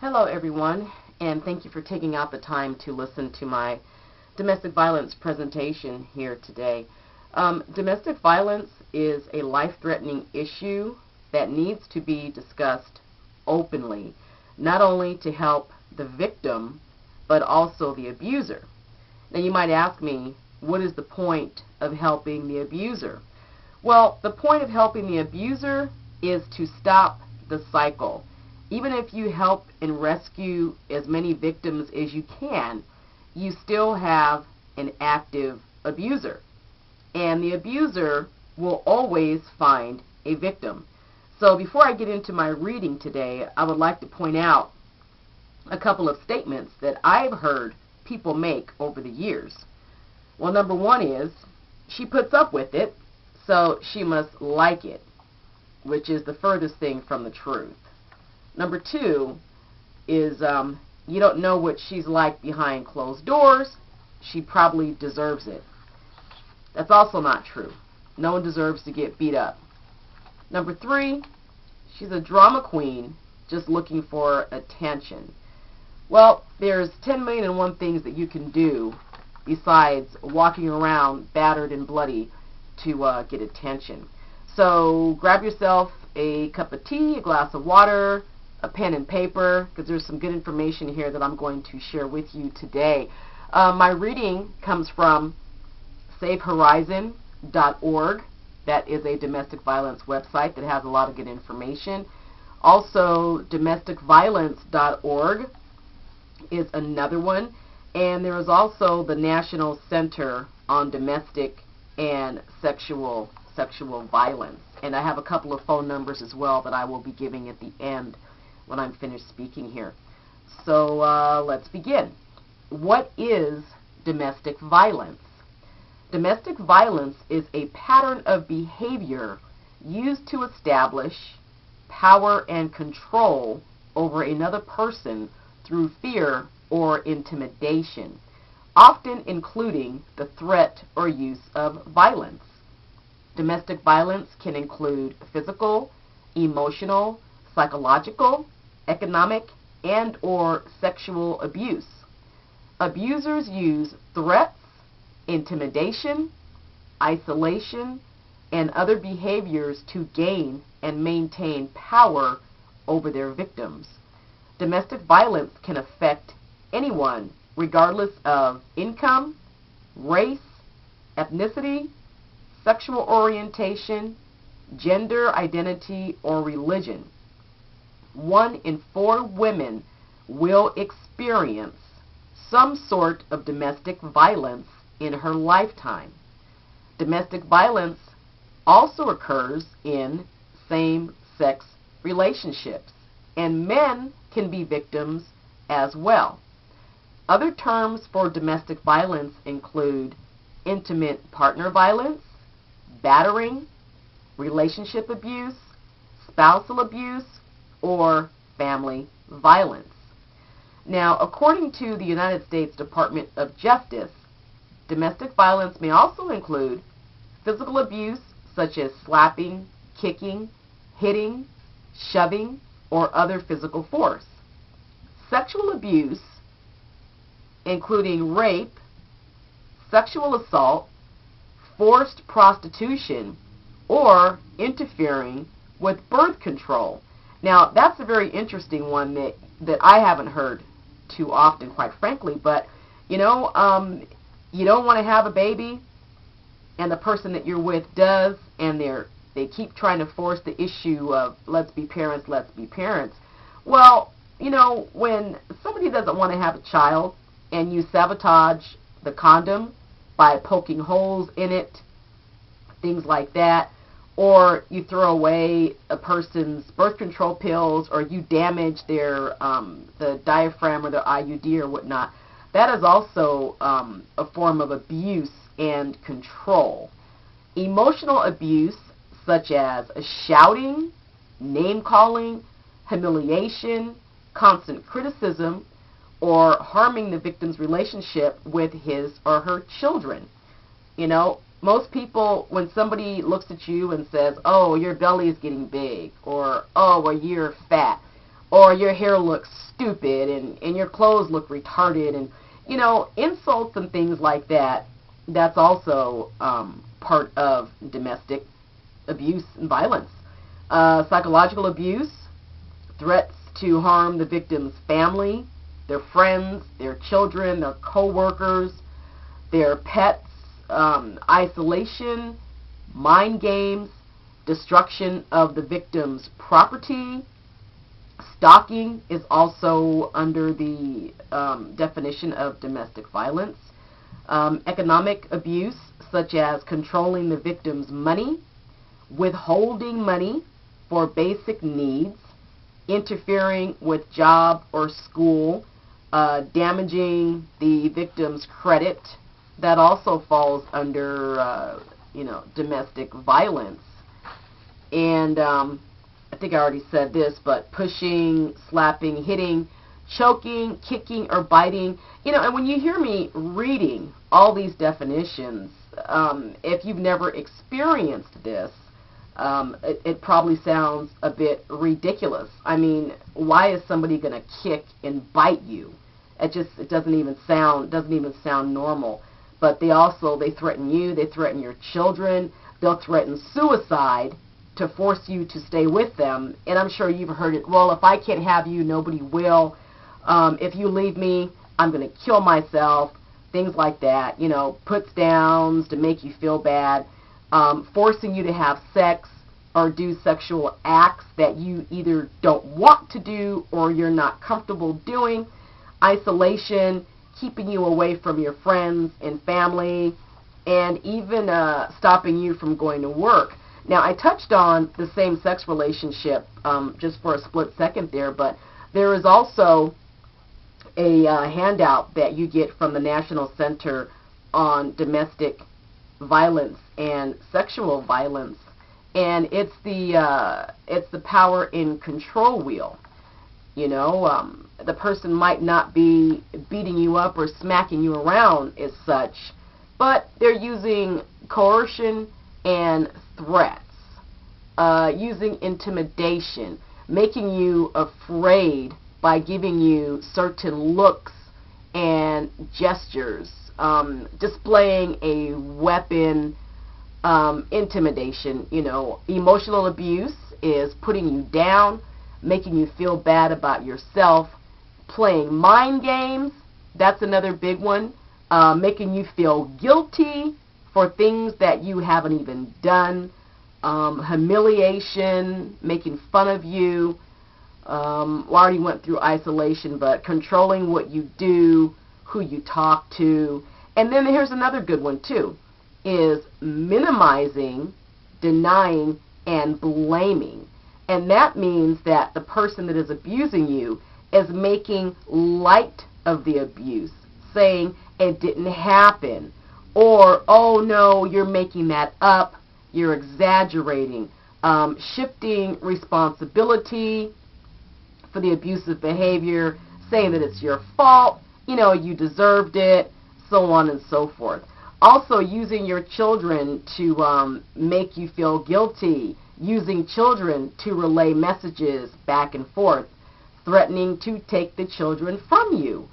Hello everyone, and thank you for taking out the time to listen to my domestic violence presentation here today. Domestic violence is a life-threatening issue that needs to be discussed openly, not only to help the victim, but also the abuser. Now you might ask me, what is the point of helping the abuser? Well, the point of helping the abuser is to stop the cycle. Even if you help and rescue as many victims as you can, you still have an active abuser. And the abuser will always find a victim. So before I get into my reading today, I would like to point out a couple of statements that I've heard people make over the years. Well, number one is, she puts up with it, so she must like it, which is the furthest thing from the truth. Number two is, you don't know what she's like behind closed doors. She probably deserves it. That's also not true. No one deserves to get beat up. Number three, she's a drama queen just looking for attention. Well, there's 10,000,001 things that you can do besides walking around battered and bloody to get attention. So grab yourself a cup of tea, a glass of water, a pen and paper, because there's some good information here that I'm going to share with you today. My reading comes from SaveHorizon.org. That is a domestic violence website that has a lot of good information. Also, DomesticViolence.org is another one. And there is also the National Center on Domestic and Sexual Violence. And I have a couple of phone numbers as well that I will be giving at the end when I'm finished speaking here. So let's begin. What is domestic violence? Domestic violence is a pattern of behavior used to establish power and control over another person through fear or intimidation, often including the threat or use of violence. Domestic violence can include physical, emotional, psychological, economic, and or sexual abuse. Abusers use threats, intimidation, isolation, and other behaviors to gain and maintain power over their victims. Domestic violence can affect anyone regardless of income, race, ethnicity, sexual orientation, gender identity, or religion. 1 in 4 women will experience some sort of domestic violence in her lifetime. Domestic violence also occurs in same-sex relationships, and men can be victims as well. Other terms for domestic violence include intimate partner violence, battering, relationship abuse, spousal abuse, or family violence. Now, according to the United States Department of Justice, domestic violence may also include physical abuse such as slapping, kicking, hitting, shoving, or other physical force. Sexual abuse, including rape, sexual assault, forced prostitution, or interfering with birth control. Now, that's a very interesting one that I haven't heard too often, quite frankly, but, you know, you don't want to have a baby, and the person that you're with does, and they keep trying to force the issue of let's be parents, let's be parents. Well, you know, when somebody doesn't want to have a child, and you sabotage the condom by poking holes in it, things like that, or you throw away a person's birth control pills, or you damage their the diaphragm or their IUD or whatnot, that is also a form of abuse and control. Emotional abuse, such as shouting, name-calling, humiliation, constant criticism, or harming the victim's relationship with his or her children. You know, most people, when somebody looks at you and says, oh, your belly is getting big, or oh, well, you're fat, or your hair looks stupid, and your clothes look retarded, and, you know, insults and things like that. That's also part of domestic abuse and violence. Psychological abuse, threats to harm the victim's family, their friends, their children, their co-workers, their pets, isolation, mind games, destruction of the victim's property. Stalking is also under the definition of domestic violence. Economic abuse, such as controlling the victim's money, withholding money for basic needs, interfering with job or school, damaging the victim's credit. That also falls under, domestic violence. And I think I already said this, but pushing, slapping, hitting, choking, kicking, or biting. And when you hear me reading all these definitions, if you've never experienced this, it probably sounds a bit ridiculous. I mean, why is somebody going to kick and bite you? It doesn't even sound normal. But they threaten you, they threaten your children, they'll threaten suicide to force you to stay with them. And I'm sure you've heard it, well, if I can't have you, nobody will. If you leave me, I'm going to kill myself. Things like that, puts downs to make you feel bad, forcing you to have sex or do sexual acts that you either don't want to do or you're not comfortable doing, isolation, keeping you away from your friends and family, and even stopping you from going to work. Now, I touched on the same-sex relationship just for a split second there, but there is also a handout that you get from the National Center on Domestic Violence and Sexual Violence, and it's the power in control wheel. The person might not be beating you up or smacking you around as such, but they're using coercion and threats, using intimidation, making you afraid by giving you certain looks and gestures, displaying a weapon, intimidation. Emotional abuse is putting you down, making you feel bad about yourself, playing mind games. That's another big one. Making you feel guilty for things that you haven't even done. Humiliation, making fun of you. We already went through isolation, but controlling what you do, who you talk to. And then here's another good one too, is minimizing, denying, and blaming. And that means that the person that is abusing you is making light of the abuse, saying it didn't happen, or, oh no, you're making that up, you're exaggerating, shifting responsibility for the abusive behavior, saying that it's your fault, you deserved it, so on and so forth. Also, using your children to make you feel guilty, using children to relay messages back and forth, threatening to take the children from you.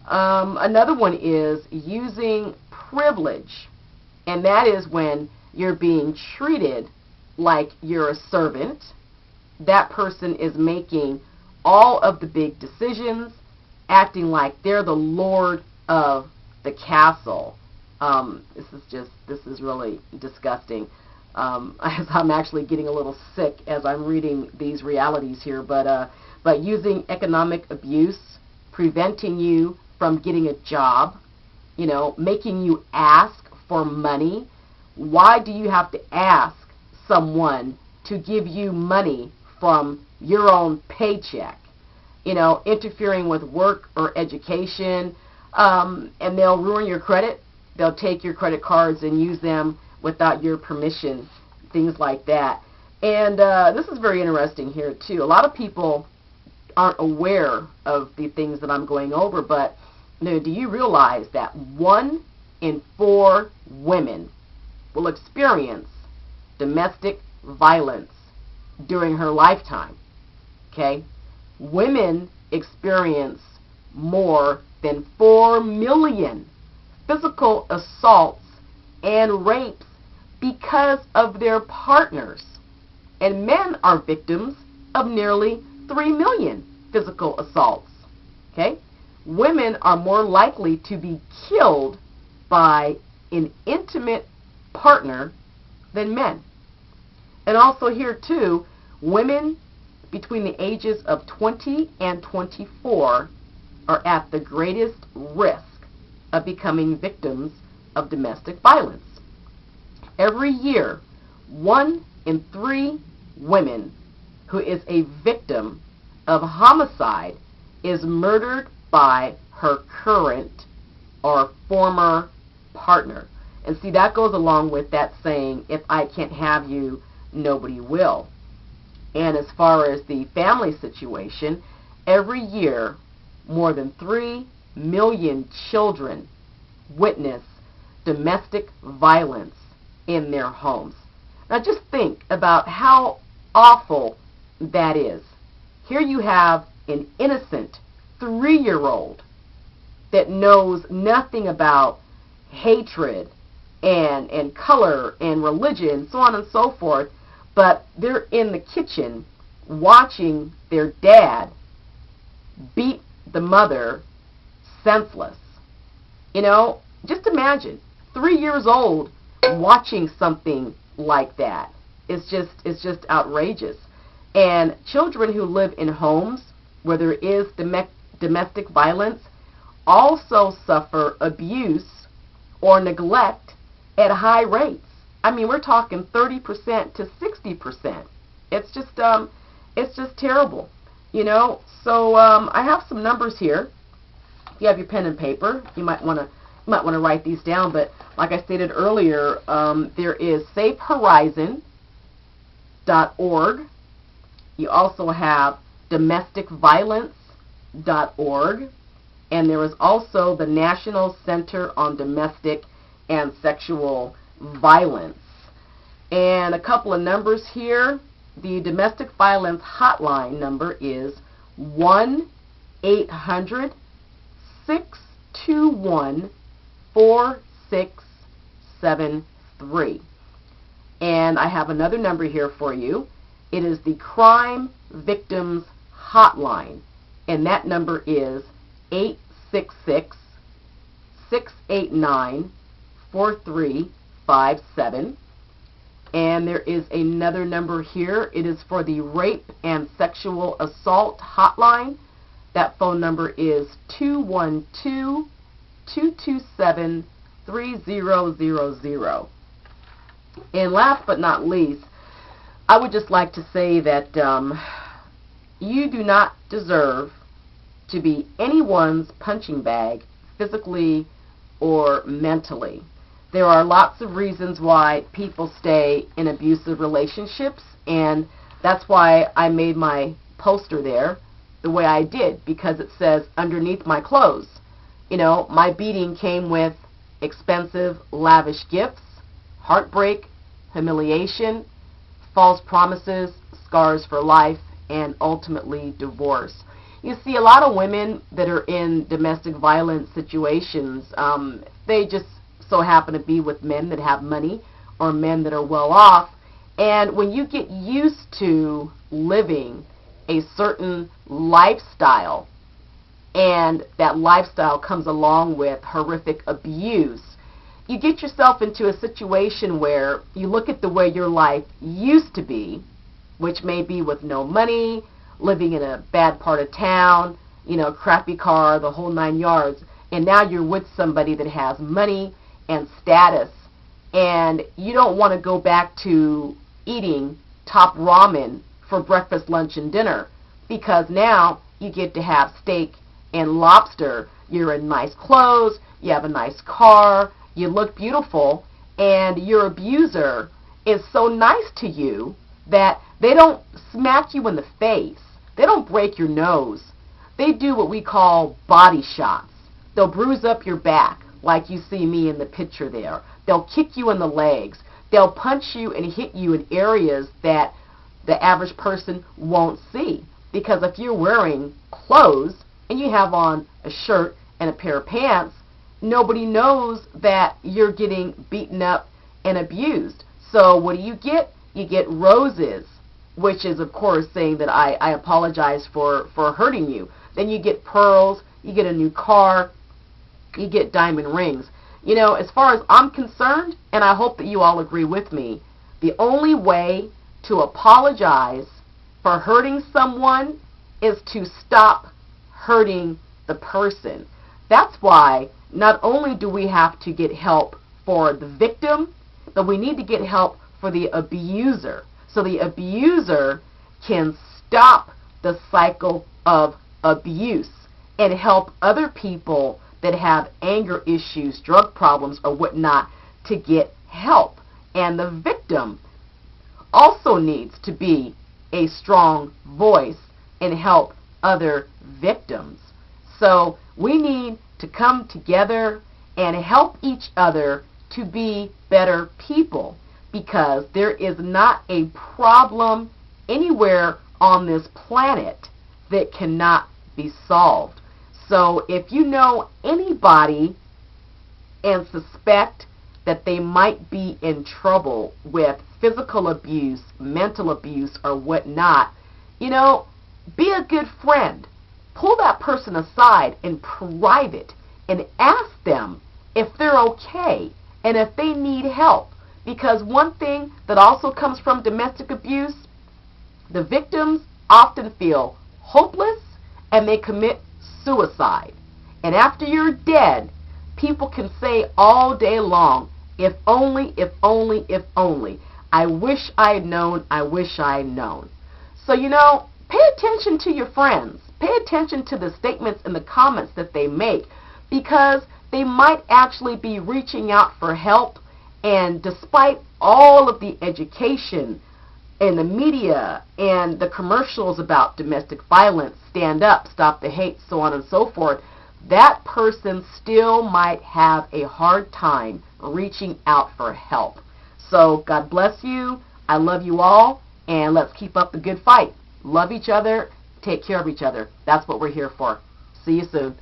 Another one is using privilege, and that is when you're being treated like you're a servant. That person is making all of the big decisions, acting like they're the lord of the castle. This is really disgusting. I'm actually getting a little sick as I'm reading these realities here, but using economic abuse, preventing you from getting a job, making you ask for money. Why do you have to ask someone to give you money from your own paycheck? Interfering with work or education, and they'll ruin your credit. They'll take your credit cards and use them without your permission, things like that. And this is very interesting here too. A lot of people aren't aware of the things that I'm going over, but do you realize that 1 in 4 women will experience domestic violence during her lifetime? Okay? women experience more than 4 million physical assaults and rapes because of their partners. And men are victims of nearly 3 million physical assaults. Okay? Women are more likely to be killed by an intimate partner than men. And also here too, women between the ages of 20 and 24 are at the greatest risk of becoming victims of domestic violence. Every year, 1 in 3 women who is a victim of homicide is murdered by her current or former partner. And see, that goes along with that saying, if I can't have you, nobody will. And as far as the family situation, every year, more than 3 million children witness domestic violence in their homes. Now just think about how awful that is. Here you have an innocent 3-year-old that knows nothing about hatred and color and religion, so on and so forth, but they're in the kitchen watching their dad beat the mother senseless. You know, just imagine 3 years old watching something like that. It's just outrageous. And children who live in homes where there is domestic violence also suffer abuse or neglect at high rates. I mean, we're talking 30% to 60%. It's just terrible, you know. So I have some numbers here. If you have your pen and paper, you might want to write these down. But like I stated earlier, there is safehorizon.org. You also have domesticviolence.org, and there is also the National Center on Domestic and Sexual Violence. And a couple of numbers here. The domestic violence hotline number is 1-800-621-4673. And I have another number here for you. It is the Crime Victims Hotline, and that number is 866-689-4357. And there is another number here. It is for the Rape and Sexual Assault Hotline. That phone number is 212-227-3000. And last but not least, I would just like to say that you do not deserve to be anyone's punching bag, physically or mentally. There are lots of reasons why people stay in abusive relationships, and that's why I made my poster there the way I did, because it says underneath my clothes. You know, my beating came with expensive, lavish gifts, heartbreak, humiliation, false promises, scars for life, and ultimately divorce. You see, a lot of women that are in domestic violence situations, they just so happen to be with men that have money or men that are well off. And when you get used to living a certain lifestyle, and that lifestyle comes along with horrific abuse, you get yourself into a situation where you look at the way your life used to be, which may be with no money, living in a bad part of town, you know, crappy car, the whole 9 yards, and now you're with somebody that has money and status, and you don't want to go back to eating top ramen for breakfast, lunch, and dinner, because now you get to have steak and lobster. You're in nice clothes, you have a nice car, you look beautiful, and your abuser is so nice to you that they don't smack you in the face. They don't break your nose. They do what we call body shots. They'll bruise up your back, like you see me in the picture there. They'll kick you in the legs. They'll punch you and hit you in areas that the average person won't see. Because if you're wearing clothes and you have on a shirt and a pair of pants, nobody knows that you're getting beaten up and abused. So what do you get? You get roses, which is, of course, saying that I apologize for hurting you. Then you get pearls, you get a new car, you get diamond rings. You know, as far as I'm concerned, and I hope that you all agree with me, the only way to apologize for hurting someone is to stop hurting the person. That's why not only do we have to get help for the victim, but we need to get help for the abuser, so the abuser can stop the cycle of abuse and help other people that have anger issues, drug problems, or whatnot to get help. And the victim also needs to be a strong voice and help other victims. So we need to come together and help each other to be better people, because there is not a problem anywhere on this planet that cannot be solved. So if you know anybody and suspect that they might be in trouble with physical abuse, mental abuse, or whatnot, you know, be a good friend. Pull that person aside in private and ask them if they're okay and if they need help. Because one thing that also comes from domestic abuse, the victims often feel hopeless and they commit suicide. And after you're dead, people can say all day long, if only, if only, if only. I wish I had known, I wish I had known. So, you know, pay attention to your friends. Pay attention to the statements and the comments that they make, because they might actually be reaching out for help, and despite all of the education and the media and the commercials about domestic violence, stand up, stop the hate, so on and so forth, that person still might have a hard time reaching out for help. So God bless you. I love you all, and let's keep up the good fight. Love each other. Take care of each other. That's what we're here for. See you soon.